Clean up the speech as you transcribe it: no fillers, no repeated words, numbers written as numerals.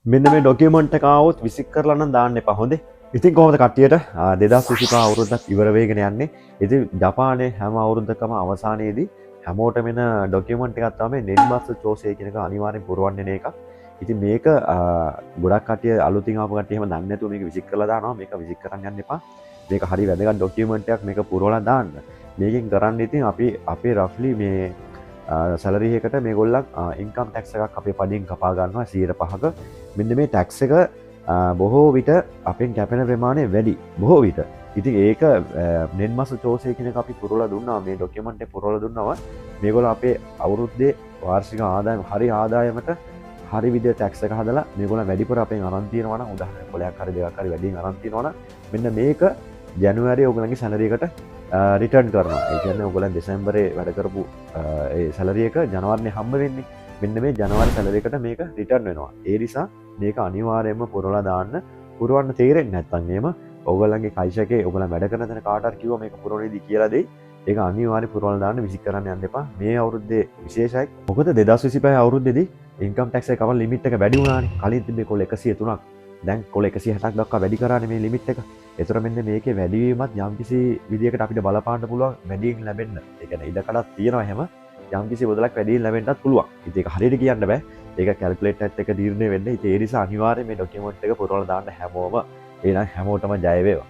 මෙන්න මේ ඩොකියුමන්ට් එක ආවොත් විසිට් කරලා නම් දාන්න එපා හොඳේ. ඉතින් කොහොමද කට්ටියට 2025 අවුරුද්දක් ඉවර වෙගෙන යන්නේ. ඉතින් ජපානයේ හැම අවුරුද්දකම අවසානයේදී හැමෝටම එන ඩොකියුමන්ට් එකක් තමයි නෙන්මත්සු චෝසය කියන එක අනිවාර්යෙන් පුරවන්න එන එකක්. ඉතින් මේක ගොඩක් කට්ටිය අලුතින් ආපු කට්ටිය එහෙම දන්නේ නැතුව මේක විසිට් කරලා දානවා. මේක විසිට් කරන්න යන්න එපා. මේක හරි වැදගත් ඩොකියුමන්ට් එකක්. මේක පුරවලා දාන්න. මේකෙන් කරන්න ඉතින් අපි අපේ රෆ්ලි මේ සැලරි එකට මේගොල්ලන් ඉන්කම් ටැක්ස් එකක් අපේ පඩියෙන් කපා ගන්නවා 105ක. මෙන්න මේ ටැක්ස් එක බොහෝ විට අපෙන් කැපෙන ප්‍රමාණය වැඩි බොහෝ විට. ඉතින් ඒක නෙන්මස චෝසය කෙනෙක් අපි පුරවලා දුන්නා මේ ඩොකියුමන්ට් එක පුරවලා දුන්නවා. මේගොල්ලෝ අපේ අවුරුද්දේ වාර්ෂික ආදායම හරි ආදායමට හරි විදිහට ටැක්ස් එක හදලා මේගොල්ලෝ වැඩිපුර අපෙන් අරන් තියනවා නම් උදාහරණයක් කොලයක් හරි දෙකක් හරි වැඩියෙන් අරන් තියනවා නම් මෙන්න මේක ජැනුවරියේ ඔයගොල්ලන්ගේ සැලරි එකට රිටර්න් කරනවා. ඒ කියන්නේ ඔයගොල්ලන් දෙසැම්බරේ වැඩ කරපු ඒ සැලරි එක ජනවාරියේ හම්බ වෙන්නේ. මෙන්න මේ ජනවාරි සැලරි එකට මේක රිටර්න් වෙනවා. ඒ නිසා මේක අනිවාර්යයෙන්ම පුරවලා දාන්න. පුරවන්න තේරෙන්නේ නැත්නම් එහෙම ඔයගොල්ලන්ගේ කයිෂකේ ඔයගොල්ලන් වැඩ කරන තැන කාට හරි කිව්වා මේක පුරවන්නේදී කියලා දෙයි. ඒක අනිවාර්යයෙන් පුරවලා දාන්න විසිට් කරන්න යන්න එපා. මේ අවුරුද්දේ විශේෂයි. මොකද 2025 අවුරුද්දේදී ඉන්කම් ටැක්ස් එක කවල් ලිමිට් එක වැඩි වුණානේ. කලින් තිබ්බේ කොල 103ක්. දැන් කොල 160ක් දක්වා වැඩි කරානේ මේ ලිමිට් එක. ඒතර මෙන්න මේකේ වැඩිවීමත් යම්කිසි විදියකට අපිට බලපාන්න පුළුවන් වැඩියෙන් ලැබෙන්න. ඒ කියන්නේ ඉඩකඩක් තියෙනවා එහෙම යම්කිසි මුදලක් වැඩියෙන් ලැබෙන්නත් පුළුවන්. ඉතින් ඒක හරියට කියන්න බෑ. ඒක කැල්කියුලේටර් එකත් එක්ක තීරණය වෙන්නේ. ඉතින් ඒ නිසා අනිවාර්යයෙන් මේ ඩොකියුමන්ට් එක පුරවලා දාන්න හැමෝම. එහෙනම් හැමෝටම ජය වේවා.